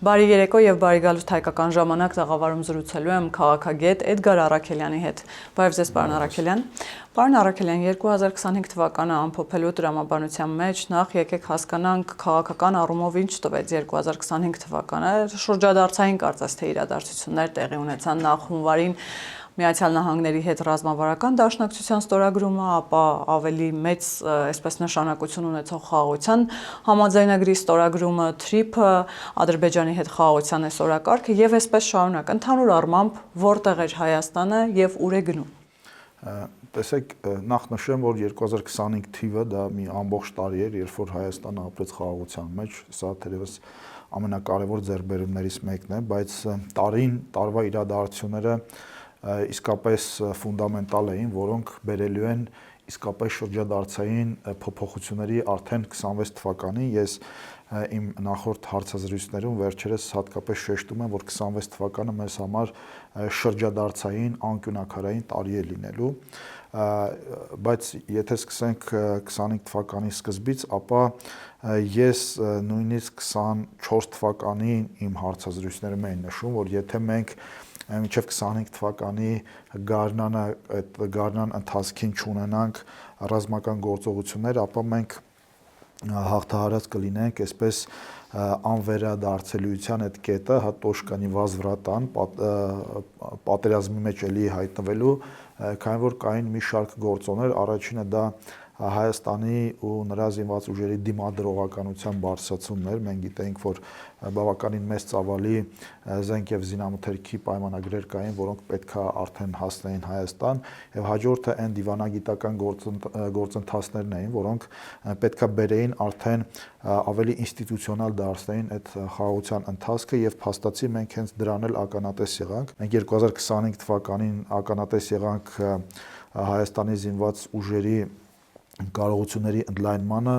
Բարի երեկո եւ բարի գալուստ հայկական ժամանակ տաղավարում զրուցելու եմ քաղաքագետ Էդգար Առաքելյանի հետ։ Բարև ձեզ, պարոն Առաքելյան։ Պարոն Առաքելյան, 2025 թվականը ամփոփելու տրամաբանության մեջ նախ եկեք հասկանանք քաղաքական առումով ինչ տվեց 2025 թվականը։ Շրջադարձային կարծես թե իրադարձություններ տեղի ունեցան նախ հունվարին Միացյալ Նահանգների հետ ռազմավարական դաշնակցության ստորագրումը, ապա ավելի մեծ, այսպես նշանակություն ունեցող խաղաղության համաձայնագրի ստորագրումը, TRIP-ը, Ադրբեջանի հետ խաղաղության այսօրակարգը եւ այսպես շարունակ։ Ընդհանուր առմամբ որտեղ էր Հայաստանը եւ ուր է գնում։ Տեսեք, նախ նշեմ, որ 2025 թիվը դա մի ամբողջ տարի էր, երբ որ Հայաստանը ապրեց խաղաղության մեջ, սա թերևս ամենակարևոր ձեռքբերումներից մեկն է, բայց տարվա իրադարձությունները իսկապես ֆունդամենտալ էին, որոնք բերելու են իսկապես շրջադարձային փոփոխությունների արդեն 26 թվականին։ Ես իմ նախորդ հարցազրույցներում վերջերս հատկապես շեշտում եմ, որ 26 թվականը մեզ համար շրջադարձային անկյունաքարային տարի է լինելու, բայց եթե սկսենք 25 թվականի սկզբից, ապա ես նույնիսկ 24 թվականին իմ հարցազրույցներում էին նշում, որ եթե մենք մինչև 25 թվականի գարնան ընթացքին չունենանք ռազմական գործողություններ, ապա մենք հաղթահարած կլինենք այսպես անվերադարձելիության այդ կետը, հատոշկանի վազվրատան, պատերազմի մեջ էլի հայտնվելու, քանի որ կային մի շարք գործոններ, առաջինը դա Հայաստանի ու նրա զինված ուժերի դիմադրողականության բարձրացումն էր, մենք գիտենք, որ բավականին մեծ ծավալի զենք եւ զինամթերքի պայմանագրեր կային, որոնք պետքա արդեն հասնեին Հայաստան, եւ հաջորդը այն դիվանագիտական գործընթացներն էին, որոնք պետքա բերեին արդեն ավելի ինստիտուցիոնալ դարձնեին այդ խաղաղության ընթացքը եւ փաստացի մենք հենց դրան էլ ականատես եղանք։ Մենք 2025 թվականին ականատես եղանք Հայաստանի զինված ուժերի կարողությունների ընդլայնմանը,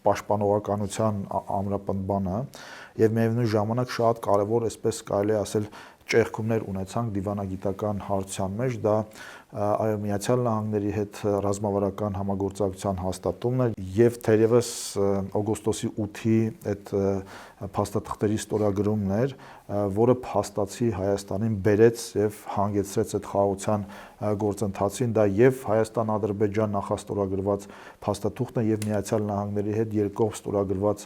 պաշտպանողականության ամրապնդմանը եւ միևնույն ժամանակ շատ կարեւոր, այսպես կարելի է ասել, ճեղքումներ ունեցանք դիվանագիտական հարցության մեջ, դա Միացյալ Նահանգների հետ ռազմավարական համագործակցության հաստատումն էր եւ թերևս օգոստոսի 8-ի այդ փաստաթղթերի ստորագրումն էր, որը փաստացի Հայաստանին բերեց եւ հանգեցրեց այդ խաղաղության գործընթացին, դա եւ Հայաստան-Ադրբեջան նախաստորագրված փաստաթուղթն է եւ Միացյալ Նահանգների հետ երկկողմ ստորագրված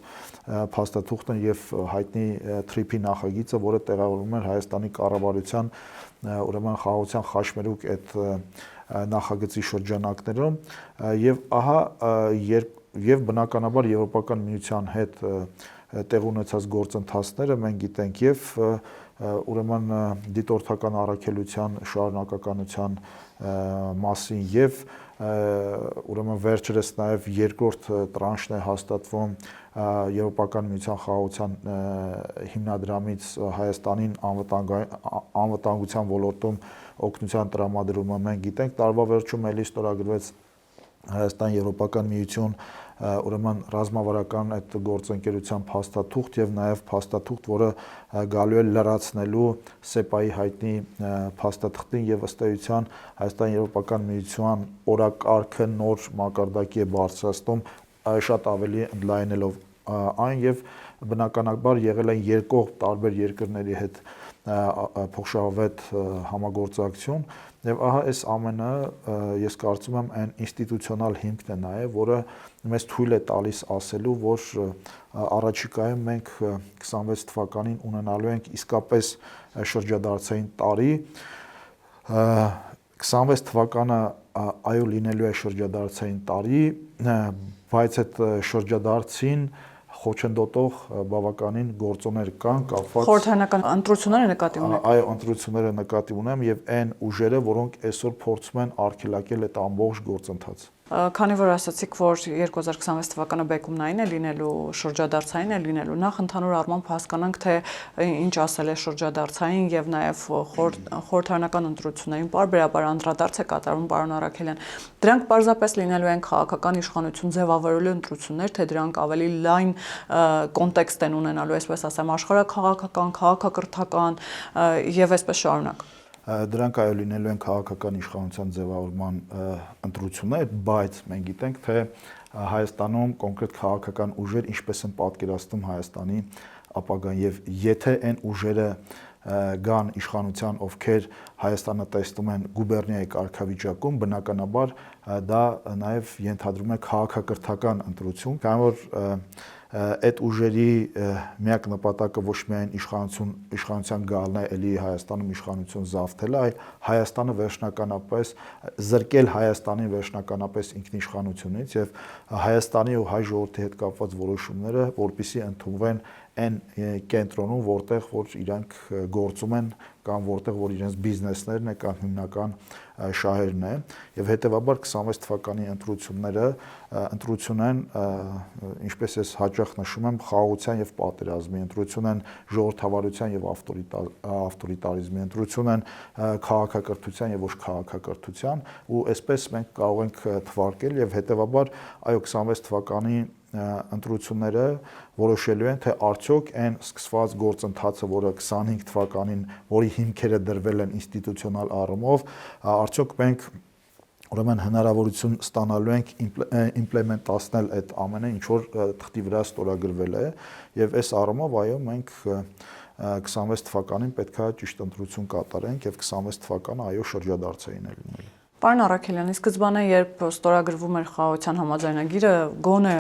փաստաթուղթն եւ հայտնի TRIP-ի նախագիծը, որը տեղավորվում էր Հայաստանի կառավարության ուրեմն խաղաղության խաչմերուկ այդ նախագծի շրջանակներում եւ ահա եւ բնականաբար Եվրոպական միության հետ տեղ ունեցած գործընթացները մենք գիտենք եւ ուրեմն դիտորդական առաքելության շարունակականության մասին եւ ուրեմն վերջերս նաեւ երկրորդ տրանշն է հաստատվում Եվրոպական միության խաղաղության հիմնադրամից Հայաստանին անվտանգության ոլորտում օգնության տրամադրումը մենք գիտենք տարվա վերջում էլի ստորագրվեց Հայաստան-Եվրոպական միություն ուրեմն ռազմավարական այդ գործընկերության փաստաթուղթ եւ նաեւ փաստաթուղթ, որը գալու է լրացնելու SEPA-ի հայտնի փաստաթղթին եւ ըստ էության Հայաստան-Եվրոպական միության օրակարգը նոր մակարդակի է բարձրացնում շատ ավելի ընդլայնելով այն եւ բնականաբար եղել են երկկողմ տարբեր երկրների հետ փոխշահավետ համագործակցություն եւ ահա այս ամենը ես կարծում եմ այն ինստիտուցիոնալ հիմքն է նաեւ, որը մեզ թույլ է տալիս ասելու, որ առաջիկայում մենք 26 թվականին ունենալու ենք իսկապես շրջադարձային տարի 26 թվականը այո լինելու է շրջադարձային տարի, բայց այդ շրջադարձին խոչընդոտող բավականին գործոններ կան կապված խորհրդարանական ընտրությունները նկատի ունեք։ Այո, ընտրությունները նկատի ունեմ եւ այն ուժերը, որոնք այսօր փորձում են արգելակել այդ ամբողջ գործընթացը։ Քանի որ ասացիք, որ 2026 թվականը բեկումնային է լինելու, շրջադարձային է լինելու, նախ ընդհանուր առմամբ հասկանանք, թե ինչ ասել է շրջադարձային եւ նաեւ խորհրդարանական ընտրություններին պարբերաբար անդրադարձ է կատարվում պարոն Առաքելյան։ Դրանք պարզապես լինելու են քաղաքական իշխանություն ձևավորելու ընտրություններ, թե դրանք ավելի լայն կոնտեքստ են ունենալու, այսպես ասեմ, աշխարհաքաղաքական, քաղաքակրթական եւ այսպես շարունակ։ Դրանք այո լինելու են քաղաքական իշխանության ձևավորման ընտրություններ, բայց մենք գիտենք, թե Հայաստանում կոնկրետ քաղաքական ուժեր ինչպես են պատկերացնում Հայաստանի ապագան եւ եթե այն ուժերը գան իշխանության, ովքեր Հայաստանը տեսնում են գուբերնիայի կարգավիճակում, բնականաբար դա նաև ենթադրում է քաղաքակրթական ընտրություն, քանի որ այդ ուժերի միակ նպատակը ոչ միայն իշխանության գալն է, էլի Հայաստանում իշխանություն զավթելը, այլ Հայաստանը վերջնականապես զրկել Հայաստանին վերջնականապես ինքնիշխանությունից եւ Հայաստանի ու հայ ժողովրդի հետ կապված որոշումները, որպիսի ընդունվեն այն կենտրոնում, որտեղ որ իրանք գործում են կամ որտեղ որ իրենց բիզնեսներն է կամ հիմնական շահերն է եւ հետեւաբար 26 թվականի ընտրություն են, ինչպես ես հաճախ նշում եմ, խաղաղության եւ պատերազմի ընտրություն են, ժողովրդավարության եւ ավտորիտարիզմի ընտրություն են, քաղաքակրթության եւ ոչ քաղաքակրթության ու այսպես մենք կարող ենք թվարկել եւ հետեւաբար այո 26 թվականի ընտրությունները որոշելու են, թե արդյոք այն սկսված գործընթացը, որը 25 թվականին, որի հիմքերը դրվել են ինստիտուցիոնալ առումով, արդյոք մենք ուրեմն հնարավորություն ստանալու ենք իմպլեմենտացնել այդ ամենը, ինչ որ թղթի վրա ստորագրվել է, եւ այս առումով այո մենք 26 թվականին պետք է ճիշտ ընտրություն կատարենք եւ 26 թվականը այո շրջադարձային է լինելու։ Պարոն Առաքելյան, սկզբանե երբ ստորագրվում էր խաղաղության համաձայնագիրը, գոնե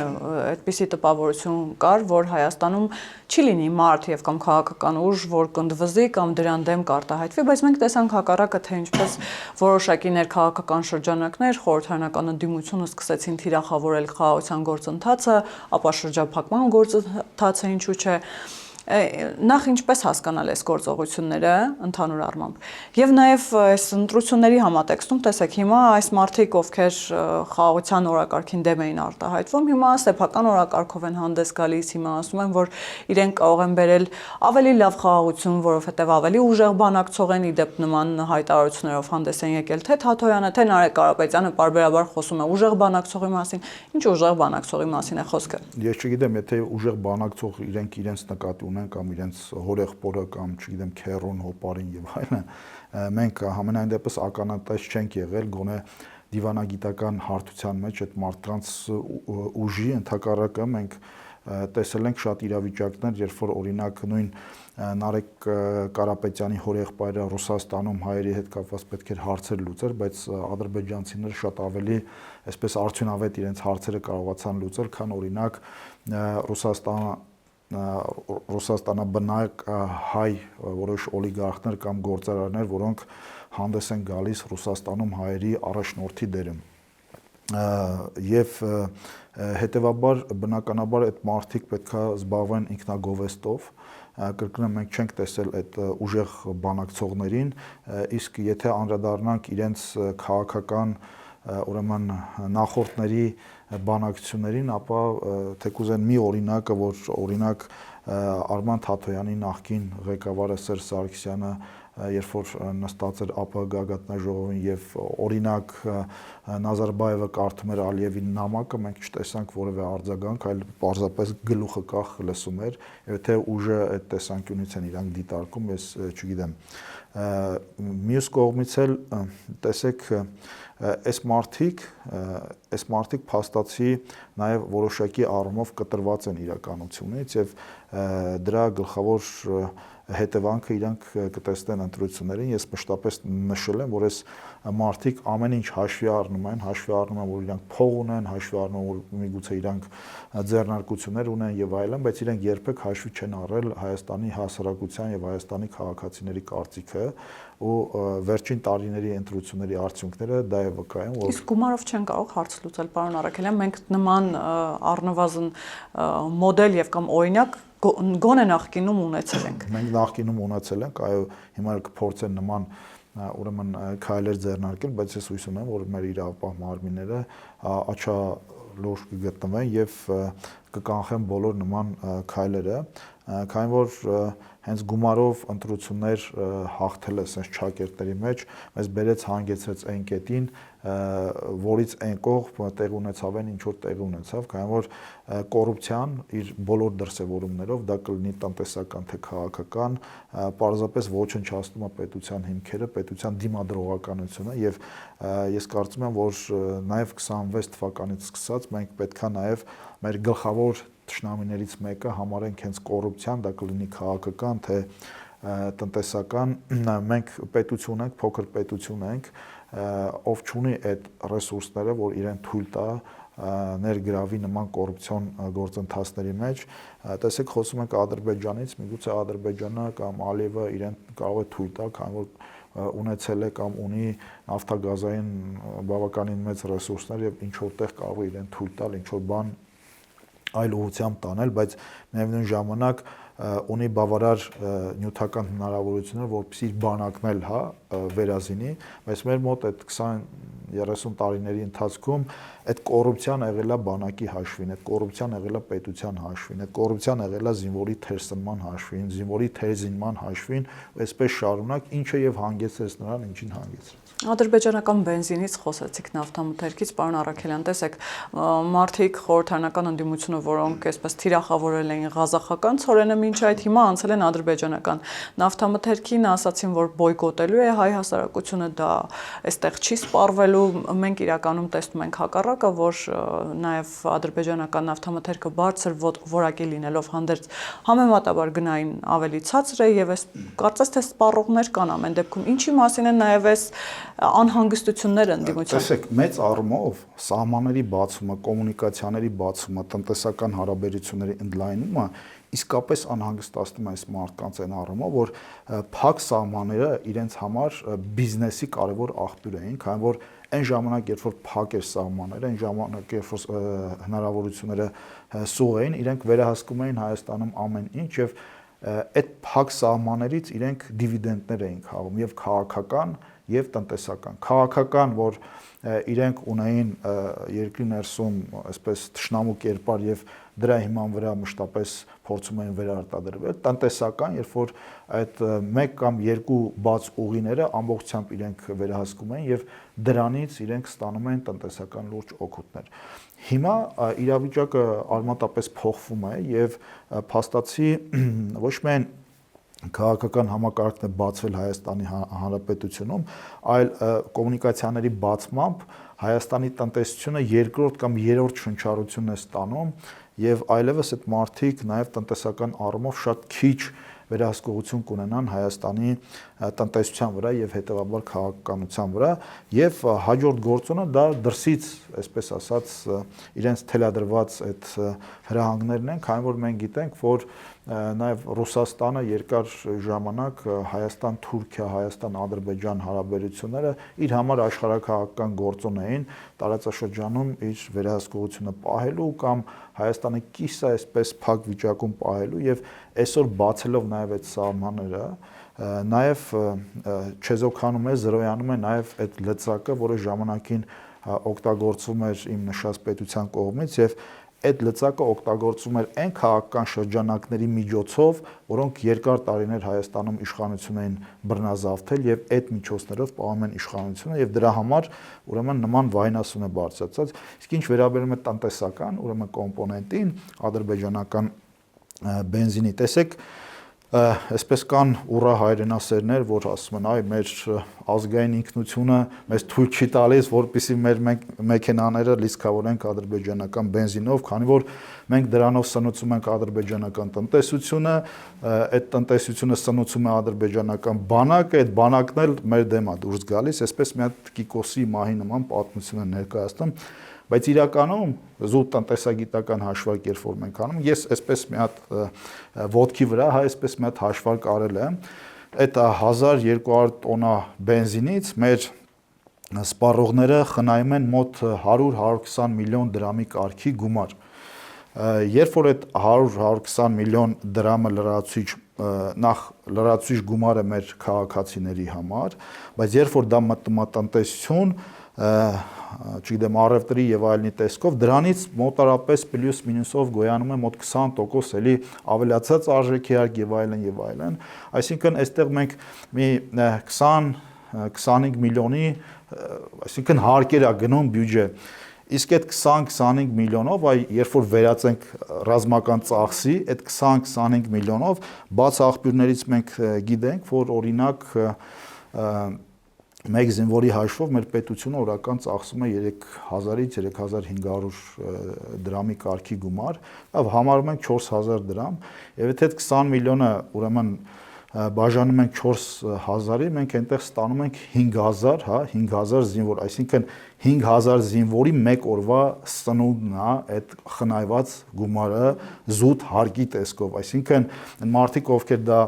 այդպիսի տպավորություն կար, որ Հայաստանում չի լինի մարդ եւ կամ քաղաքական ուժ, որ կընդվզի կամ դրան դեմ կարտահայտվի, բայց մենք տեսանք հակառակը, թե ինչպես որոշակի ներքաղաքական շրջանակներ խորհրդարանական ընդդիմությունը սկսեցին թիրախավորել խաղաղության գործընթացը, ապա շրջափակման գործընթացը ինչու՞ չէ։ Նախ ինչպես հասկանալ այս գործողությունները ընդհանուր առմամբ եւ նաեւ այս ընտրությունների համատեքստում տեսեք հիմա այս մարդիկ ովքեր խաղաղության օրակարգին դեմ էին արտահայտվում հիմա սեփական օրակարգով են հանդես գալիս հիմա ասում են որ իրենք կարող են բերել ավելի լավ խաղաղություն որովհետեւ ավելի ուժեղ բանակցող են իդեպ նման հայտարարություններով հանդես են եկել թե Թաթոյանը թե Նարեկ Կարապետյանը պարբերաբար խոսում է ուժեղ բանակցողի մասին ինչ ուժեղ բանակցողի մասին է խոսքը ես չգիտեմ եթե ուժեղ բանակցող իրենց նկատի ունեն կամ իրենց հորեղբորը կամ չգիտեմ քերուն հոպարին եւ այլն մենք համենայն դեպս ականատես չենք եղել գոնե դիվանագիտական հարթության մեջ այդ մարդկանց ուժի ընդհակառակը մենք տեսել ենք շատ իրավիճակներ երբ որ օրինակ նույն Նարեկ Կարապետյանի հորեղբայրը Ռուսաստանում հայերի հետ կապված պետք էր հարցեր լուծեր բայց ադրբեջանցիները շատ ավելի այսպես արդյունավետ իրենց հարցերը կարողացան լուծել քան օրինակ Ռուսաստանաբնակ հայ որոշ օլիգարխներ կամ գործարարներ, որոնք հանդես են գալիս Ռուսաստանում հայերի առաջնորդի դերում։ Եվ հետևաբար բնականաբար այդ մարդիկ պետքա զբաղվեն ինքնագովեստով, կրկնում մենք չենք տեսել այդ ուժեղ բանակցողներին, իսկ եթե անդրադառնանք իրենց քաղաքական ուրեմն նախորդների բանակցություններին, ապա թեկուզ են մի օրինակը, որ օրինակ Արման Թաթոյանի նախկին ղեկավարը Սերժ Սարգսյանը, երբ որ նստած էր ԱՊՀ գագաթնաժողովին եւ օրինակ Նազարբաևը կարդում էր Ալիևի նամակը, մենք չտեսանք որևէ արձագանք, այլ պարզապես գլուխը կախ լսում էր, եւ թե ուժը այդ տեսանկյունից են իրանք դիտարկում, ես չգիտեմ։ Մյուս կողմից էլ տեսեք այս մարդիկ փաստացի նաև որոշակի առումով կտրված են իրականությունից եւ դրա գլխավոր հետևանքը իրանք կտեսնեն ընտրություններին ես մշտապես նշել եմ որ այս մարդիկ ամեն ինչ հաշվի առնում են որ իրանք փող ունեն հաշվի առնում որ միգուցե իրանք ձեռնարկություններ ունեն եւ այլն բայց իրանք երբեք հաշվի չեն առել Հայաստանի հասարակության եւ Հայաստանի քաղաքացիների կարծիքը ու վերջին տարիների ընտրությունների արդյունքները դա է վկայում որ իսկ գումարով չեն կարող հարց լուծել պարոն Առաքելյան մենք նման առնվազն մոդել եւ կամ օրինակ գոնե նախկինում ունեցել ենք մենք նախկինում ունեցել ենք այո հիմա կփորձեն նման ուրեմն քայլեր ձեռնարկել բայց ես հույս ունեմ որ մեր իրավապահ մարմինները աչալուրջ կգտնվեն եւ կկանխեն բոլոր նման քայլերը քանի որ հենց գումարով ընտրություններ հաղթելը sense ճակերտների մեջ մեզ բերեց հանգեցրեց այն կետին որից այն կողմ տեղ ունեցավ այն ինչ որ տեղ ունեցավ քանի որ կոռուպցիան իր բոլոր դրսևորումներով դա կլինի տնտեսական թե քաղաքական պարզապես ոչնչացնում է պետության հիմքերը պետության դիմադրողականությունը եւ ես կարծում եմ որ նաեւ 26 թվականից սկսած մենք պետքա նաեւ մեր գլխավոր թշնամիներից մեկը համարենք հենց կոռուպցիան, դա կլինի քաղաքական, թե տնտեսական, մենք պետություն ենք, փոքր պետություն ենք, ով չունի այդ ռեսուրսները, որ իրեն թույլ տա ներգրավի նման կոռուպցիոն գործընթացների մեջ, տեսեք խոսում ենք Ադրբեջանից, միգուցե Ադրբեջանը կամ Ալիևը իրեն կարող է թույլ տա, քանի որ ունեցել է կամ ունի նավթագազային բավականին մեծ ռեսուրսներ եւ ինչ որտեղ կարող է իրեն թույլ տալ ինչ որ բան այլ ուղղությամբ տանել, բայց միևնույն ժամանակ ունի բավարար նյութական հնարավորություններ, որպեսզի իր բանակն էլ վերազինի, բայց մեր մոտ այդ 20-30 տարիների ընթացքում այդ կոռուպցիան եղել է բանակի հաշվին, այդ կոռուպցիան եղել է պետության հաշվին, այդ կոռուպցիան եղել է զինվորի թերսնման հաշվին, զինվորի թերզինման հաշվին, այսպես շարունակ, ինչը եւ հանգեցրեց նրան, ինչին հանգեցրեց։ Ադրբեջանական բենզինից խոսեցիք նավթամթերքից, պարոն Արաքելյան, տեսեք, մարդիկ խորհրդարանական ընդդիմությունը, որոնք այսպես թիրախավորել էին ղազախական ցորենը, մինչ այդ հիմա անցել են ադրբեջանական նավթամթերքին, ասացին, որ բոյկոտելու է հայ հասարակությունը, դա այստեղ չի սպառվելու, մենք իրականում տեսնում ենք հակառակը, որ նաև ադրբեջանական նավթամթերքը բարձր որակի լինելով հանդերձ համեմատաբար գնային ավելի ցածր է եւ այս կարծես թե սպառողներ կան ամեն դեպքում, ինչի մասին են նաև այս անհանգստությունները ընդդիմության։ Տեսեք, մեծ առումով սահմանների բացումը, կոմունիկացիաների բացումը, տնտեսական հարաբերությունների ընդլայնումը իսկապես անհանգստացնում է այս մարդկանց այն առումով, որ փակ սահմանները իրենց համար բիզնեսի կարևոր աղբյուր էին, քանի որ այն ժամանակ, երբ որ փակ էր սահմանները, այն ժամանակ, երբ որ հնարավորությունները սուղ էին, իրենք վերահսկում էին Հայաստանում ամեն ինչ եւ այդ փակ սահմաններից իրենք դիվիդենդներ էին քաղում եւ քաղաքական եւ տնտեսական։ Քաղաքական, որ իրենք ունեին երկրի ներսում այսպես թշնամու կերպար եւ դրա հիման վրա մշտապես փորձում էին վերարտադրվել, տնտեսական, երբ որ այդ մեկ կամ երկու բաց ուղիները ամբողջությամբ իրենք վերահսկում են եւ դրանից իրենք ստանում են տնտեսական լուրջ օգուտներ։ Հիմա իրավիճակը արմատապես փոխվում է եւ փաստացի ոչ միայն քաղաքական համակարգն է բացվել Հայաստանի Հանրապետությունում, այլ կոմունիկացիաների բացմամբ Հայաստանի տնտեսությունը երկրորդ կամ երրորդ շնչառությունն է ստանում եւ այլևս այդ մարդիկ նաեւ տնտեսական առումով շատ քիչ վերահսկողություն կունենան Հայաստանի տնտեսության վրա եւ հետեւաբար քաղաքականության վրա եւ հաջորդ գործոնը դա դրսից, այսպես ասած, իրենց թելադրված այդ հրահանգներն են, քանի որ մենք գիտենք, որ նաև Ռուսաստանը երկար ժամանակ Հայաստան-Թուրքիա, Հայաստան-Ադրբեջան հարաբերությունները իր համար աշխարհաքաղաքական գործոն էին տարածաշրջանում իր վերահսկողությունը պահելու կամ Հայաստանը կիսա այսպես փակ վիճակում պահելու եւ այսօր բացելով նաև այդ սահմանները նաև չեզոքանում է, զրոյանում է նաև այդ լծակը, որը ժամանակին օգտագործվում էր իմ նշած պետության կողմից եւ այդ լծակը օգտագործում էր այն քաղաքական շրջանակների միջոցով, որոնք երկար տարիներ Հայաստանում իշխանություն էին բռնազավթել եւ այդ միջոցներով պահում են իշխանությունը եւ դրա համար ուրեմն նման վայնասուն է բարձրացած։ Իսկ ինչ վերաբերում է տնտեսական, ուրեմն կոմպոնենտին, ադրբեջանական բենզինի, տեսեք, այսպես կան ուռա հայրենասերներ, որ ասում են, այ մեր ազգային ինքնությունը մեզ թույլ չի տալիս, որպեսզի մեր մեքենաները լիցքավորենք ադրբեջանական բենզինով, քանի որ մենք դրանով սնուցում ենք ադրբեջանական տնտեսությունը, այդ տնտեսությունը սնուցում է ադրբեջանական բանակը, այդ բանակն էլ մեր դեմ է դուրս գալիս, այսպես մի հատ Կիկոսի մահի նման պատմություն է ներկայացնում, բայց իրականում զուտ տնտեսագիտական հաշվարկ երբ որ մենք անում, ես այսպես մի հատ ոտքի վրա, այսպես մի հատ հաշվարկ արել եմ, այդ 1200 տոննա բենզինից մեր սպառողները խնայում են մոտ 100-120 միլիոն դրամի կարգի գումար։ Երբ որ այդ 100-120 միլիոն դրամը լրացուցիչ նախ լրացուցիչ գումար է մեր քաղաքացիների համար, բայց երբ որ դա մտնում է տնտեսություն, չգիտեմ, առևտրի եւ այլնի տեսքով, դրանից մոտարապես պլյուս մինուսով գոյանում է մոտ 20% էլի ավելացած արժեքի հարկ եւ այլն, այսինքն այստեղ մենք մի 20-25 միլիոնի, այսինքն հարկեր է գնում բյուջե, իսկ այդ 20-25 միլիոնով, երբ որ վերածենք ռազմական ծախսի, այդ 20-25 միլիոնով բաց աղբյուրներից մենք գիտենք, որ օրինակ մեկ զինվորի հաշվով մեր պետությունը օրական ծախսում է 3000-ից 3500 դրամի կարգի գումար, լավ համարում ենք 4000 դրամ, եւ եթե այդ 20 միլիոնը ուրեմն բաժանում ենք 4000-ի, մենք այնտեղ ստանում ենք 5000, հա, 5000 զինվոր, այսինքն 5000 զինվորի մեկ օրվա սնունդն է այդ խնայված գումարը զուտ հարկի տեսքով, այսինքն մարդիկ ովքեր դա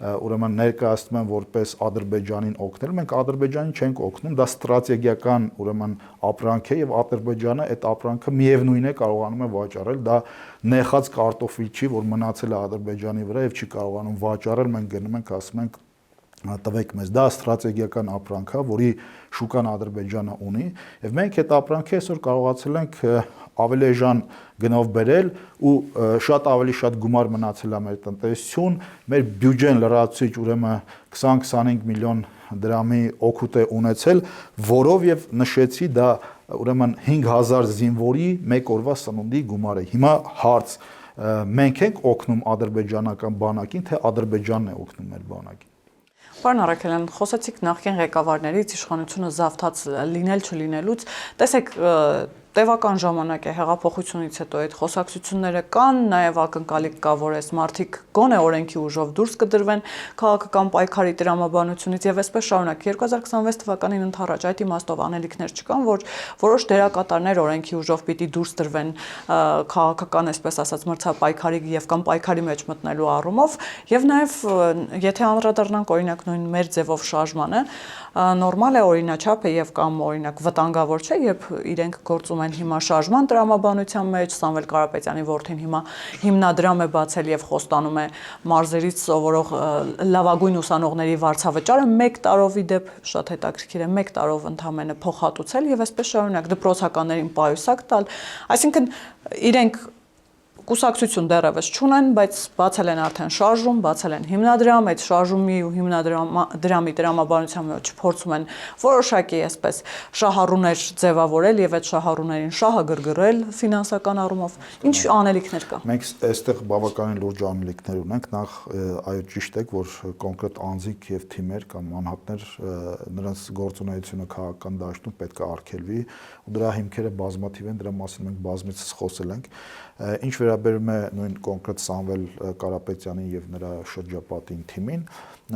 ուրեմն ներկայացնում են որպես Ադրբեջանին օգնել, մենք Ադրբեջանին չենք օգնում, դա ստրատեգիական ուրեմն ապրանք է եւ Ադրբեջանը այդ ապրանքը միևնույն է կարողանում է վաճառել, դա նեխած կարտոֆիլ չի, որ մնացել է Ադրբեջանի վրա եւ չի կարողանում վաճառել, մենք գնում ենք ասում ենք տվեք մեզ, դա ստրատեգիական ապրանք է, որի շուկան Ադրբեջանը ունի, եւ մենք այդ ապրանքը այսօր կարողացել ենք ավելի էժան գնով բերել ու շատ ավելի շատ գումար մնացել է մեր տնտեսություն, մեր բյուջեն լրացուցիչ ուրեմն 20-25 միլիոն դրամի օգուտ է ունեցել, որով եւ նշեցի դա ուրեմն 5000 զինվորի մեկ օրվա սնունդի գումար է։ Հիմա հարց, մենք ենք օգնում ադրբեջանական բանակին, թե Ադրբեջանն է օգնում մեր բանակին։ Պարոն Արաքելյան, խոսեցիք նախկին ղեկավարներից իշխանությունը զավթած լինել չլինելուց, տեսեք տևական ժամանակ է հեղափոխությունից հետո այդ խոսակցությունները կան, նաև ակնկալիք կա, որ այս մարդիկ գոնե օրենքի ուժով դուրս կդրվեն քաղաքական պայքարի տրամաբանությունից եւ այսպես շարունակ 2026 թվականին ընդառաջ այդ իմաստով անելիքներ չկան, որ որոշ դերակատարներ օրենքի ուժով պիտի դուրս դրվեն քաղաքական, այսպես ասած, մրցապայքարի եւ կամ պայքարի մեջ մտնելու առումով եւ նաև եթե անդրադառնանք օրինակ նույն մեր ձևով շարժմանը, նորմալ է օրինաչափ է եւ կամ օրինակ վտանգավոր չէ, երբ իրենք գործում են հիմա շարժման տրամաբանության մեջ, Սամվել Կարապետյանի որդին հիմա հիմնադրամ է բացել եւ խոստանում է մարզերից սովորող լավագույն ուսանողների վարձավճարը 1 տարով ի դեպ շատ հետաքրքիր է 1 տարով ընդամենը փոխհատուցել եւ այսպես շարունակ դպրոցականներին պայուսակ տալ, այսինքն իրենք կուսակցություն դեռևս չունեն, բայց բացել են արդեն շարժում, բացել են հիմնադրամ, այդ շարժումի ու հիմնադրամի տրամաբանության մեջ փորձում են որոշակի այսպես շահառուներ ձևավորել եւ այդ շահառուներին շահը գրգռել ֆինանսական առումով։ Ինչ անելիքներ կա։ Մենք այստեղ բավականին լուրջ անելիքներ ունենք, նախ այո ճիշտ է, որ կոնկրետ անձիկ եւ թիմեր կամ անհատներ նրանց գործունեությունը քաղաքական դաշտում պետք է արգելվի ու դրա հիմքերը բազմաթիվ են, դրա մասին մենք բազմիցս խոսել ենք։ Ինչ վերաբերում է նույն կոնկրետ Սամվել Կարապետյանին եւ նրա շրջապատին թիմին,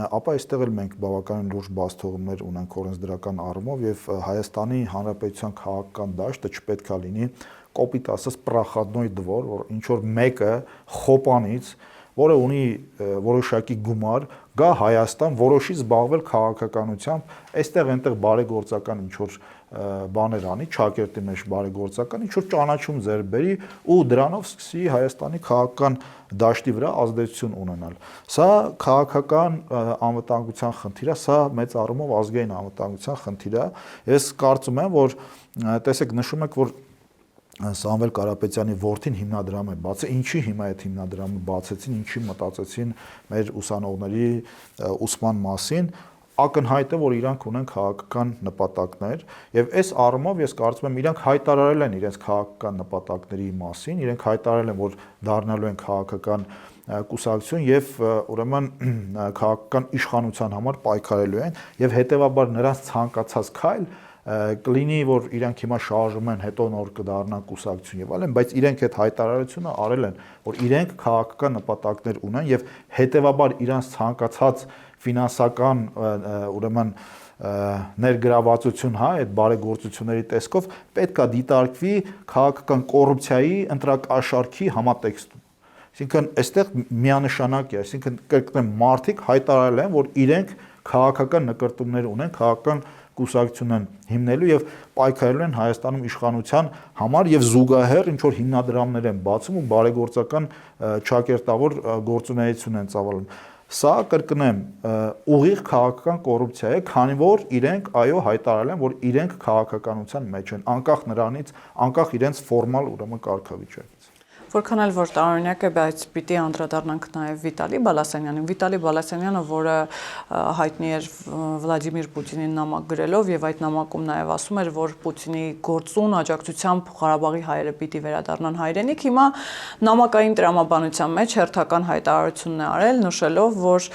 ապա այստեղ էլ մենք բավականին լուրջ բացթողումներ ունենք օրենսդրական առումով եւ Հայաստանի Հանրապետության քաղաքական դաշտը չպետք է լինի կոպիտ ասած պրախադնոյ դվոր, որ ինչ որ մեկը խոպանից, որը ունի որոշակի գումար, գա Հայաստան, որոշի զբաղվել քաղաքականությամբ, այստեղ այնտեղ բարեգործական ինչ որ բաներ անի, ճակերտի մեջ բարեգործական, ինչ որ ճանաչում ձեր բերի ու դրանով սկսի Հայաստանի քաղաքական դաշտի վրա ազդեցություն ունենալ։ Սա քաղաքական անվտանգության խնդիր է, սա մեծ առումով ազգային անվտանգության խնդիր է։ Ես կարծում եմ, որ տեսեք նշում եք, որ Սամվել Կարապետյանի որդին հիմնադրամ է բացել, ինչի հիմա այդ հիմնադրամը բացեցին, ինչի մտածեցին մեր ուսանողների ուսման մասին, ակնհայտ է, որ իրանք ունեն քաղաքական նպատակներ եւ այս առումով ես կարծում եմ իրանք հայտարարել են իրենց քաղաքական նպատակների մասին, իրենք հայտարարել են, որ դառնալու են քաղաքական կուսակցություն եւ ուրեմն քաղաքական իշխանության համար պայքարելու են եւ հետեւաբար նրանց ցանկացած քայլ կլինի, որ իրանք հիմա շարժում են, հետո նոր կդառնան կուսակցություն եւ այլն, բայց իրենք այդ հայտարարությունը արել են, որ իրենք քաղաքական նպատակներ ունեն եւ հետեւաբար իրանց ցանկացած ֆինանսական ուրեմն ներգրավվածություն, հա, այդ բարեգործությունների տեսքով պետք է դիտարկվի քաղաքական կոռուպցիայի ընտրակաշառքի համատեքստում։ Այսինքն այստեղ միանշանակ է, այսինքն կրկնեմ, մարդիկ հայտարարել են, որ իրենք քաղաքական նկրտումներ ունեն, քաղաքական կուսակցություն են հիմնելու եւ պայքարելու են Հայաստանում իշխանության համար եւ զուգահեռ ինչ որ հիմնադրամներ են բացում ու բարեգործական ճակերտավոր գործունեություն են ծավալում։ Սա կրկնեմ ուղիղ քաղաքական կոռուպցիա է, քանի որ իրենք այո հայտարարել են, որ իրենք քաղաքականության մեջ են, անկախ նրանից, անկախ իրենց ֆորմալ ուրեմն կարգավիճակից։ Որքան էլ որ տարօրինակ է, բայց պիտի անդրադառնանք նաև Վիտալի Բալասանյանին։ Վիտալի Բալասանյանը, որը հայտնի էր Վլադիմիր Պուտինին նամակ գրելով եւ այդ նամակում նաև ասում էր, որ Պուտինի գործուն աջակցությամբ Ղարաբաղի հայերը պիտի վերադառնան հայրենիք, հիմա նամակային տրամաբանության մեջ հերթական հայտարարությունն է արել, նշելով, որ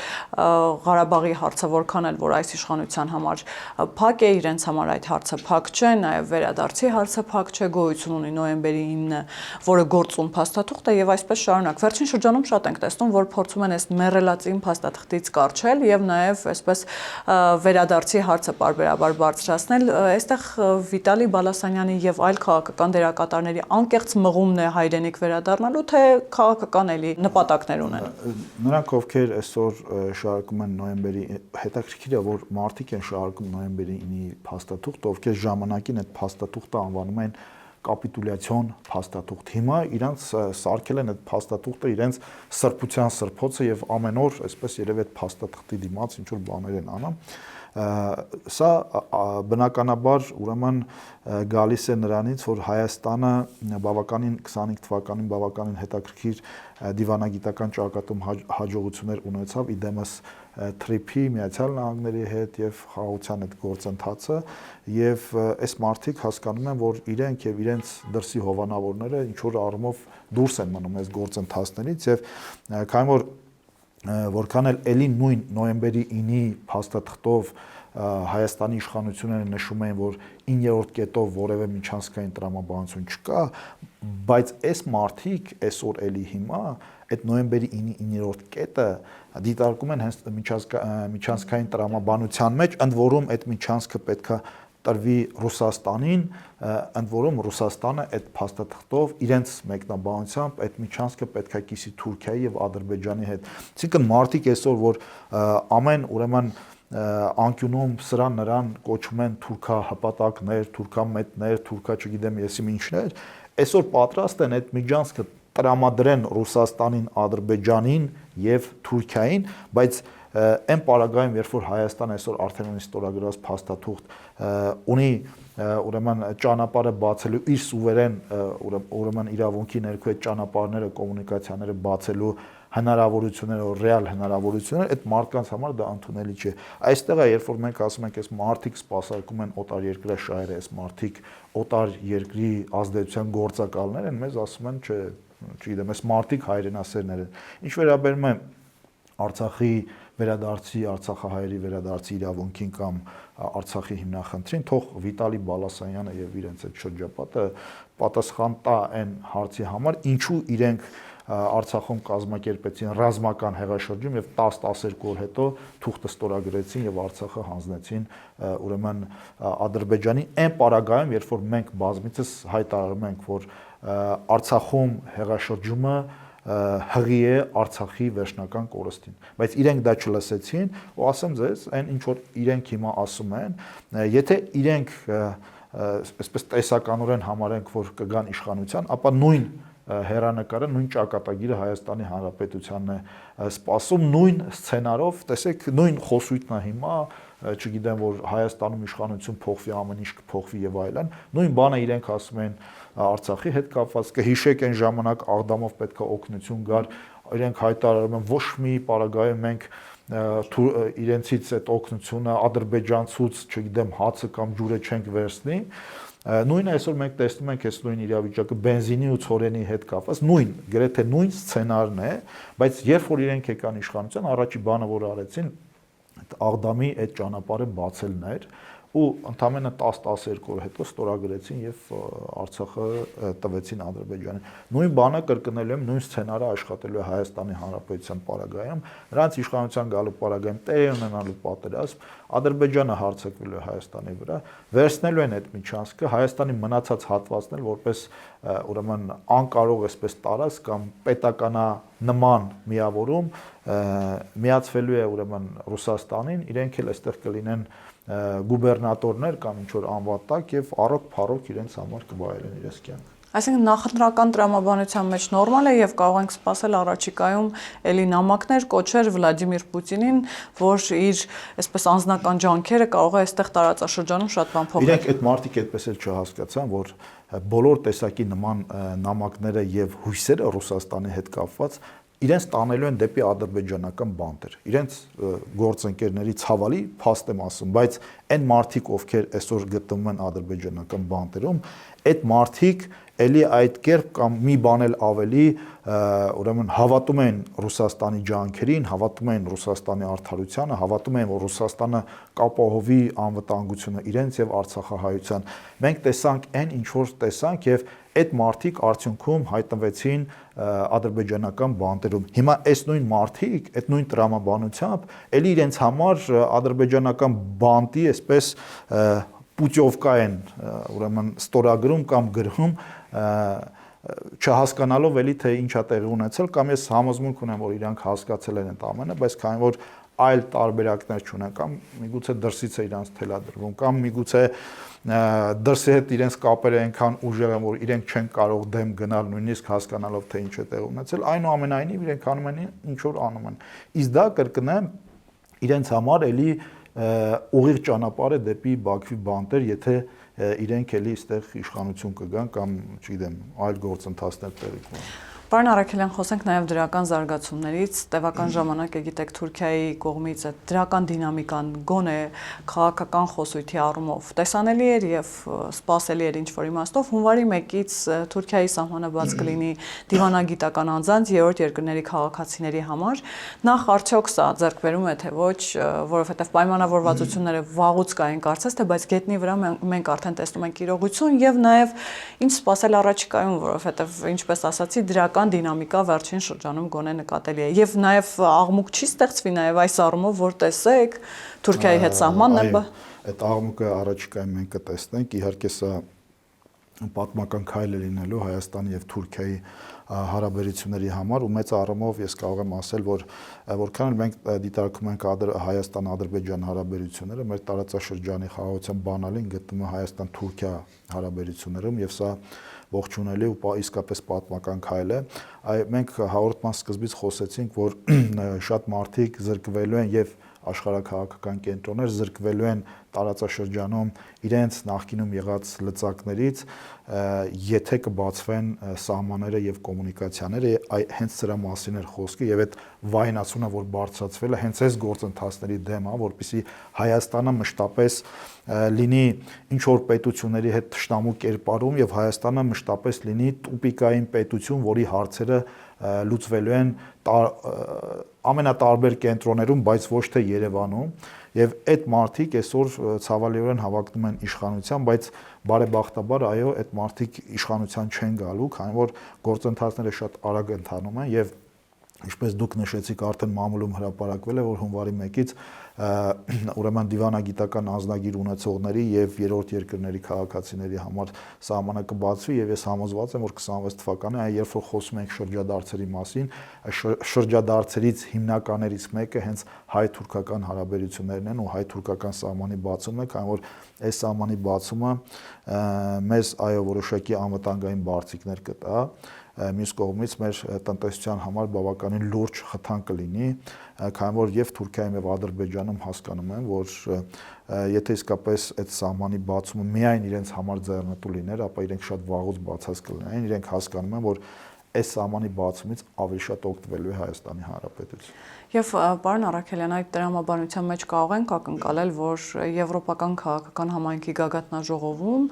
Ղարաբաղի հարցը որքան էլ որ այս իշխանության համար փակ է, իրենց համար այդ հարցը փակ չէ, նաև վերադարձի հարցը փակ չէ, գոյություն ունի նոյեմբերի 9-ը, որը գործուն փաստաթուղթ է եւ այսպես շարունակ։ Վերջին շրջանում շատ ենք տեսնում, որ փորձում են այս մեռելածին փաստաթղթից կարճել եւ նաեւ այսպես վերադարձի հարցը պարբերաբար բարձրացնել։ Այստեղ Վիտալի Բալասանյանի եւ այլ քաղաքական դերակատարների անկեղծ մղումն է հայրենիք վերադառնալու, թե քաղաքական էլի նպատակներ ունեն։ Նրանք ովքեր այսօր շարքում են նոյեմբերի, հետաքրքիր է, որ մարդիկ են շարքում նոյեմբերի 9-ի փաստաթուղթ, ովքեր ժամանակին այդ փաստաթուղթը անվանում են կապիտուլյացիոն փաստաթուղթ։ Հիմա իրանց սարքել են այդ փաստաթուղթը իրենց սրբության սրբոցը եւ ամեն օր այսպես երևի այդ փաստաթղթի դիմաց ինչ որ բաներ են անում։ Սա բնականաբար ուրեմն գալիս է նրանից, որ Հայաստանը բավականին 25 թվականին բավականին հետաքրքիր դիվանագիտական ճակատում հաջողություններ ունեցավ իդեմս թրիփի Միացյալ Նահանգների հետ եւ խաղաղության այդ գործընթացը եւ այս մարդիկ հասկանում են, որ իրենք եւ իրենց դրսի հովանավորները ինչ որ առումով դուրս են մնում այս գործընթացներից եւ քանի որ որքան էլ էլի նույն նոյեմբերի 9-ի փաստաթղթով Հայաստանի իշխանությունները նշում են, որ 9-րդ կետով որևէ միջանցքային տրամաբանություն չկա, բայց այս մարդիկ այսօր էլի հիմա այդ նոյեմբերի 9-ի 9-րդ կետը դիտարկում են հենց միջանցքային տրամաբանության մեջ, ընդ որում այդ միջանցքը պետքա տրվի Ռուսաստանին, ընդ որում Ռուսաստանը այդ փաստաթղթով իրենց մեկնաբանությամբ այդ միջանցքը պետքա կիսի Թուրքիայի եւ Ադրբեջանի հետ։ Այսինքն մարդիկ այսօր որ ամեն ուրեմն անկյունում սրան նրան կոչում են թուրքա հպատակներ, թուրքա մետներ, թուրքա չգիտեմ եսի ինչներ, այսօր պատրաստ են այդ միջանցքը տրամադրեն Ռուսաստանին, Ադրբեջանին եւ Թուրքիային, բայց այն պարագայում, երբ որ Հայաստանը այսօր արդեն ունի ստորագրված փաստաթուղթ, ունի ուրեմն ճանապարհը բացելու իր սուվերեն ուրեմն իրավունքի ներքո այդ ճանապարհները, կոմունիկացիաները բացելու հնարավորությունները, ռեալ հնարավորությունները, այդ մարդկանց համար դա ընդունելի չէ։ Այստեղ է, երբ որ մենք ասում ենք, այս մարդիկ սպասարկում են օտար երկրաշահերը, այս մարդիկ օտար երկրի ազդեցության գործակալներ են, մեզ ասում են, չէ, չգիտեմ, այս մարդիկ հայրենասերներ են։ Ինչ վերաբերում է Արցախի վերադարձի, Արցախահայերի վերադարձի իրավունքին կամ Արցախի հիմնախնդրին, թող Վիտալի Բալասանյանը եւ իրենց այդ շրջապատը պատասխան տա այն հարցի համար, ինչու իրենք Արցախում կազմակերպեցին ռազմական հեղաշրջում եւ 10-12 օր հետո թուղթը ստորագրեցին եւ Արցախը հանձնեցին ուրեմն Ադրբեջանի այն պարագայում, երբ որ մենք բազմիցս հայտարարում ենք, որ Արցախում հեղաշրջումը հղի է Արցախի վերջնական կորստին, բայց իրենք դա չլսեցին ու ասեմ ձեզ, այն ինչ որ իրենք հիմա ասում են, եթե իրենք այսպես տեսականորեն համարենք, որ կգան իշխանության, ապա նույն հերանեկարը, նույն ճակատագիրը Հայաստանի Հանրապետությանն է սպասում, նույն սցենարով, տեսեք, նույն խոսույթն է հիմա, չգիտեմ, որ Հայաստանում իշխանություն փոխվի, ամեն ինչ կփոխվի եւ այլն, նույն բանը իրենք ասում են Արցախի հետ կապված, կհիշեք այն ժամանակ Աղդամով պետքա օգնություն գար, իրենք հայտարարում են ոչ մի պարագայում մենք իրենցից այդ օգնությունը ադրբեջանցուց, չգիտեմ, հացը կամ ջուրը չենք վերցնի։ Նույնը այսօր մենք տեսնում ենք այս նույն իրավիճակը բենզինի ու ցորենի հետ կապված, նույն, գրեթե նույն սցենարն է, բայց երբ որ իրենք եկան իշխանության, առաջի բանը, որ արեցին, Աղդամի այդ ճանապարհը բացելն էր, ու ընդամենը 10-12 օր հետո ստորագրեցին եւ Արցախը տվեցին Ադրբեջանին։ Նույն բանը կրկնելու եմ, նույն սցենարը աշխատելու է Հայաստանի Հանրապետության պարագայում, նրանց իշխանության գալու պարագայում տեղի ունենալու պատերազմ, Ադրբեջանը հարձակվելու է Հայաստանի վրա, վերցնելու են այդ միջանցքը, Հայաստանի մնացած հատվածներ որպես ուրեմն անկարող այսպես տարած կամ պետականանման միավորում միացվելու է ուրեմն Ռուսաստանին, իրենք էլ այստեղ կլինեն գուբերնատորներ կամ ինչ որ անվատակ եւ առոք փառոք իրենց համար կվայելեն իրենց կյանքը։ Այսինքն նախընտրական տրամաբանության մեջ նորմալ է եւ կարող ենք սպասել առաջիկայում էլի նամակներ կոչեր Վլադիմիր Պուտինին, որ իր այսպես անձնական ջանքերը կարող է այստեղ տարածաշրջանում շատ բան փոխել։ Իրենք այդ մարդիկ այդպես էլ չհասկացան, որ բոլոր տեսակի նման նամակները եւ հույսերը Ռուսաստանի հետ կապված իրենց տանելու են դեպի ադրբեջանական բանտեր։ Իրենց գործընկերների ցավալի փաստ եմ ասում, բայց այն մարդիկ, ովքեր այսօր գտնվում են ադրբեջանական բանտերում, այդ մարդիկ էլի այդ կերպ կամ մի բան էլ ավելի ուրեմն հավատում են Ռուսաստանի ջանքերին, հավատում են Ռուսաստանի արդարությանը, հավատում են, որ Ռուսաստանը կապահովի անվտանգությունը իրենց եւ Արցախահայության։ Մենք տեսանք այն, ինչ որ տեսանք եւ այդ մարդիկ արդյունքում հայտնվեցին ադրբեջանական բանտերում։ Հիմա այս նույն մարդիկ, այդ նույն տրամաբանությամբ, էլի իրենց համար ադրբեջանական բանտի այսպես պուտյովկա են ուրեմն ստորագրում կամ գրում չհասկանալով էլի թե ինչա տեղի ունեցել կամ ես համոզմունք ունեմ որ իրանք հասկացել են այդ ամենը, բայց քանի որ այլ տարբերակներ չունեն կամ միգուցե դրսից է իրանք թելադրվում կամ միգուցե դրսի հետ իրենց կապերը այնքան ուժեղ են որ իրենք չեն կարող դեմ գնալ նույնիսկ հասկանալով թե ինչ է տեղի ունեցել, այնուամենայնիվ իրենք անում են ինչ որ անում են։ Իսկ դա կրկնեմ իրենց համար էլի ուղիղ ճանապարհ է դեպի Բաքվի բանտեր, եթե իրենք էլի այստեղ իշխանություն կգան կամ, չգիտեմ, այլ գործընթացներ տեղի կունենան։ Պարոն Արաքելյան, խոսենք նաև դրական զարգացումներից, տևական ժամանակ է գիտեք Թուրքիայի կողմից այդ դրական դինամիկան գոնե քաղաքական խոսույթի առումով տեսանելի էր եւ սպասելի էր ինչ-որ իմաստով հունվարի 1-ից Թուրքիայի սահմանը բաց կլինի դիվանագիտական անձանց երրորդ երկրների քաղաքացիների համար, նախ արդյոք սա ձեռք բերում է թե ոչ, որովհետեւ պայմանավորվածությունները վաղուց կային կարծես թե, բայց գետնի վրա մենք արդեն տեսնում ենք իրողություն եւ նաեւ ինչ սպասել առաջիկայում, որովհետեւ ինչպես ասացի դրական դինամիկա վերջին շրջանում գոնե նկատելի է եւ նաեւ աղմուկ չի ստեղծվի նաեւ այս առումով որ տեսեք Թուրքիայի հետ սահմանն է այդ աղմուկը առաջիկայում մենք կտեսնենք իհարկե սա պատմական քայլ է լինելու Հայաստանի եւ Թուրքիայի հարաբերությունների համար ու մեծ առումով ես կարող եմ ասել որ որքան մենք դիտարկում ենք Հայաստան-Ադրբեջան հարաբերությունները մեր տարածաշրջանի խաղաղության բանալին գտնվում է Հայաստան-Թուրքիա հարաբերություններում եւ սա ողջունելի ու իսկապես պատմական քայլ է մենք հաղորդման սկզբից խոսեցինք որ շատ մարդիկ զրկվելու են եւ աշխարհակաղակական կենտրոններ զրկվելու են տարածաշրջանում իրենց նախկինում եղած լծակներից եթե կբացվեն սահմանները եւ կոմունիկացիաները հենց սրա մասին էր խոսքը եւ այդ վայնացումը որ բարձրացվել է հենց այս գործընթացների դեմ է որպեսզի Հայաստանը մշտապես լինի ինչ որ պետությունների հետ թշնամու կերպարում եւ Հայաստանը մշտապես լինի տուպիկային պետություն որի հարցերը լուծվելու են ամենատարբեր կենտրոններում, բայց ոչ թե Երևանում, եւ այդ մարդիկ այսօր ցավալիորեն հավակնում են իշխանության, բայց բարեբախտաբար այո, այդ մարդիկ իշխանության չեն գալու, քանի որ գործընթացները շատ արագ ընթանում են եւ ինչպես դուք նշեցիք, արդեն մամուլում հրապարակվել է, որ հունվարի 1-ից ուրեմն դիվանագիտական անձնագիր ունեցողների եւ երրորդ երկրների քաղաքացիների համար սահմանը կբացվի եւ ես համոզված եմ, որ 26 թվականին, այն երբ որ խոսում ենք շրջադարձերի մասին, շրջադարձերից հիմնականներից մեկը հենց հայ-թուրքական հարաբերություններն են ու հայ-թուրքական սահմանի բացումն է, քանի որ այս սահմանի բացումը մեզ այո որոշակի անվտանգային բարձիկներ կտա մյուս կողմից մեր տնտեսության համար բավականին լուրջ խթան կլինի, քանի որ եւ Թուրքիայում եւ Ադրբեջանում հասկանում են, որ եթե իսկապես այդ սահմանի բացումը միայն իրենց համար ձեռնտու լիներ, ապա իրենք շատ վաղուց բացած կլինեն, իրենք հասկանում են, որ այս սահմանի բացումից ավելի շատ օգտվելու է Հայաստանի Հանրապետությունը։ Եվ պարոն Արաքելյան, այդ տրամաբանության մեջ կարող ենք ակնկալել, որ եվրոպական քաղաքական համայնքի գագաթնաժողովում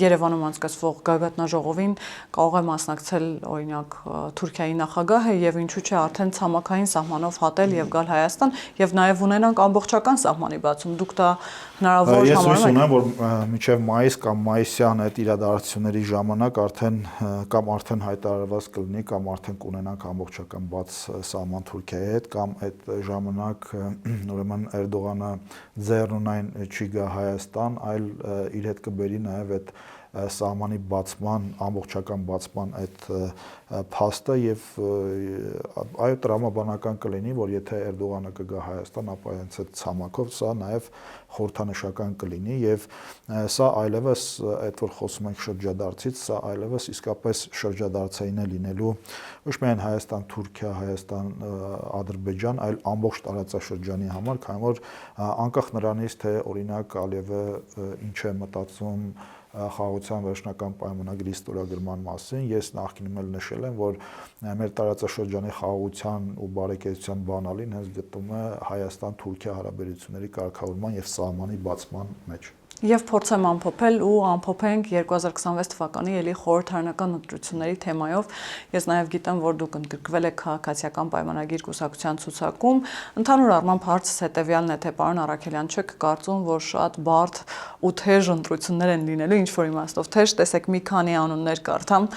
Երևանում անցկացվող գագաթնաժողովին կարող է մասնակցել օրինակ Թուրքիայի նախագահը եւ ինչու՞ չէ արդեն ցամաքային սահմանով հատել եւ գալ Հայաստան եւ նաեւ ունենանք ամբողջական սահմանի բացում։ Դուք դա հնարավոր համարում եք։ Ես հույս ունեմ, որ մինչեւ մայիս կամ մայիսյան այդ իրադարձությունների ժամանակ արդեն հայտարարված կլինի կամ արդեն կունենանք ամբողջական բաց սահման Թուրքիայի հետ կամ այդ ժամանակ ուրեմն Էրդողանը ձեռնունայն չի գա Հայաստան, այլ իր հետ կբերի նաև այդ սահմանի բացման, ամբողջական բացման այդ փաստը եւ այո տրամաբանական կլինի, որ եթե Էրդողանը կգա Հայաստան, ապա հենց այդ ցամաքով սա նաեւ խորհրդանշական կլինի եւ սա այլևս այդ որ խոսում ենք շրջադարձից, սա այլևս իսկապես շրջադարձային է լինելու ոչ միայն Հայաստան, Թուրքիա, Հայաստան, Ադրբեջան, այլ ամբողջ տարածաշրջանի համար, քանի որ անկախ նրանից թե օրինակ Ալիևը ինչ է մտածում խաղաղության վերջնական պայմանագրի ստորագրման մասին, ես նախկինում էլ նշել եմ, որ մեր տարածաշրջանի խաղաղության ու բարեկեցության բանալին հենց գտնվում է Հայաստան-Թուրքիա հարաբերությունների կարգավորման եւ սահմանի բացման մեջ։ Եվ փորձեմ ամփոփել ու ամփոփենք 2026 թվականի ելի խորհրդարանական ընտրությունների թեմայով։ Ես նաև գիտեմ, որ դուք ընդգրկվել եք քաղաքացիական պայմանագիր կուսակցության ցուցակում։ Ընդհանուր առմամբ հարցս հետևյալն է, թե պարոն Առաքելյան, չեք կարծում, որ շատ բարդ ու թեժ ընտրություններ են լինելու, ինչ որ իմաստով թեժ, տեսեք մի քանի անուններ կարդամ։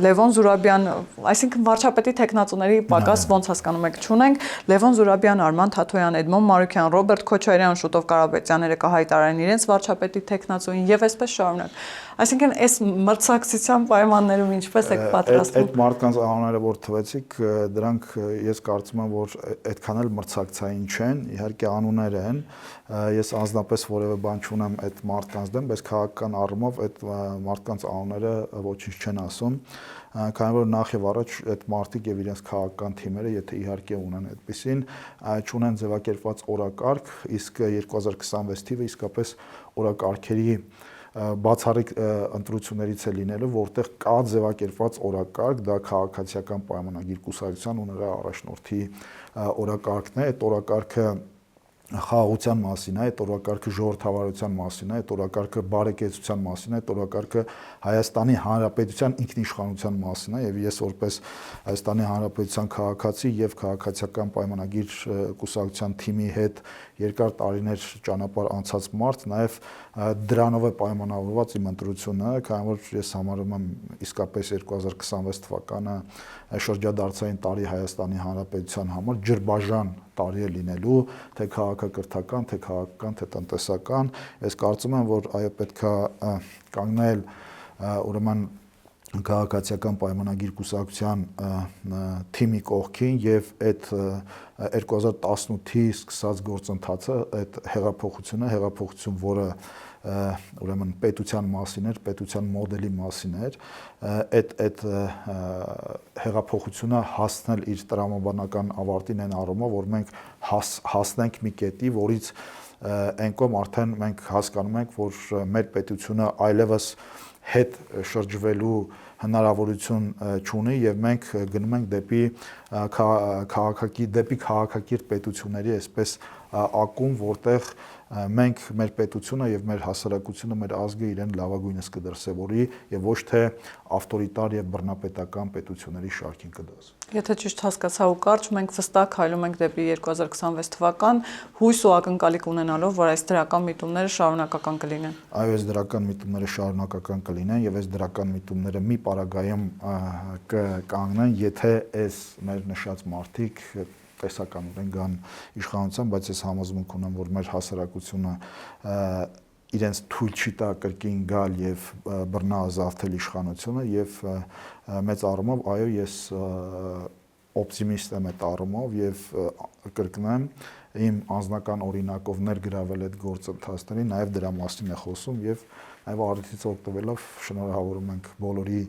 Լևոն Զուրաբյան, այսինքն վարչապետի տեխնացուների պակաս ոնց հասկանում եք չունենք, Լևոն Զուրաբյան, Արման Թաթոյան, Էդմոն Մարուկյան, Ռոբերտ Քոչարյան, շուտով Կարապետյանները կհայտարարեն իրենց վարչապետի տեխնացուին եւ այսպես շարունակ։ Այսինքն այս մրցակցության պայմաններում ինչպես եք պատրաստվում։ Այդ մարդկանց անունները որ թվեցիք, դրանք ես կարծում եմ, որ այդքան էլ մրցակցային չեն, իհարկե անուններ են։ Ես անձնապես որևէ բան չունեմ այդ մարդկանց դեմ, բայց քաղաքական առումով այդ մարդկանց անունները ոչինչ չեն ասում, քանի որ նախ եւ առաջ այդ մարդիկ եւ իրենց քաղաքական թիմերը, եթե իհարկե ունեն այդպեսին, չունեն ձևակերպված օրակարգ, իսկ 2026 թիվը իսկապես օրակարգերի բացառիկ ընտրություններից է լինելու, որտեղ կա ձևակերպված օրակարգ, դա քաղաքացիական պայմանագիր կուսակցության ու նրա առաջնորդի օրակարգն է, այդ օրակարգը խաղաղության մասին է, այդ օրակարգը ժողովրդավարության մասին է, այդ օրակարգը բարեկեցության մասին է, այդ օրակարգը Հայաստանի Հանրապետության ինքնիշխանության մասին է, եւ ես որպես Հայաստանի Հանրապետության քաղաքացի եւ քաղաքացիական պայմանագիր կուսակցության թիմի հետ երկար տարիներ ճանապարհ անցած մարդ, նաեւ դրանով է պայմանավորված իմ ընտրությունը, քանի որ ես համարում եմ իսկապես 2026 թվականը շրջադարձային տարի Հայաստանի Հանրապետության համար ջրբաժան տարի է լինելու, թե քաղաքակրթական, թե քաղաքական, թե տնտեսական։ Ես կարծում եմ, որ այո պետք է կանգնել ուրեմն քաղաքացիական պայմանագիր կուսակցության թիմի կողքին եւ այդ 2018-ի սկսած գործընթացը, այդ հեղափոխություն, որը ուրեմն պետության մասին էր, պետության մոդելի մասին էր, այդ հեղափոխությունը հասնել իր տրամաբանական ավարտին այն առումով, որ մենք հասնենք մի կետի, որից այն կողմ արդեն մենք հասկանում ենք, որ մեր պետությունը այլևս հետ շրջվելու հնարավորություն չունի եւ մենք գնում ենք դեպի քաղաքակիրթ պետությունների այսպես ակում, որտեղ մենք մեր պետությունը եւ մեր հասարակությունը, մեր ազգը իրեն լավագույնս կդրսեւորի եւ ոչ թե ավտորիտար եւ բռնապետական պետությունների շարքին կդասի։ Եթե ճիշտ հասկացա ու կարճ, մենք վստահ քայլում ենք դեպի 2026 թվական, հույս ու ակնկալիք ունենալով, որ այս դրական միտումները շարունակական կլինեն։ Այո, այս դրական միտումները շարունակական կլինեն եւ այս դրական միտումները մի պարագայում կկանգնեն, եթե այս մեր նշած մարդիկ տեսականորեն գան իշխանության, բայց ես համոզմունք ունեմ, որ մեր հասարակությունը իրենց թույլ չի տա կրկին գալ եւ բռնազավթել իշխանությունը եւ մեծ առումով այո ես օպտիմիստ եմ այդ առումով եւ կրկնեմ իմ անձնական օրինակով ներգրավել այդ գործընթացներին, նաեւ դրա մասին է խոսում եւ այո արդյունքից օգտվելով շնորհավորում ենք բոլորի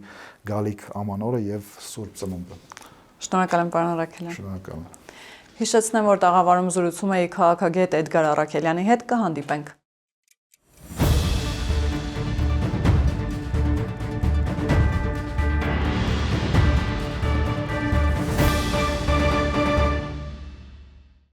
գալիք ամանորը եւ Սուրբ Ծնունդը։ Շնորհակալ եմ պարոն Առաքելյան։ Շնորհակալ եմ։ Հիշեցնեմ, որ տաղավարում զրուցում էի քաղաքագետ Էդգար Առաքելյանի հետ, կհանդիպենք։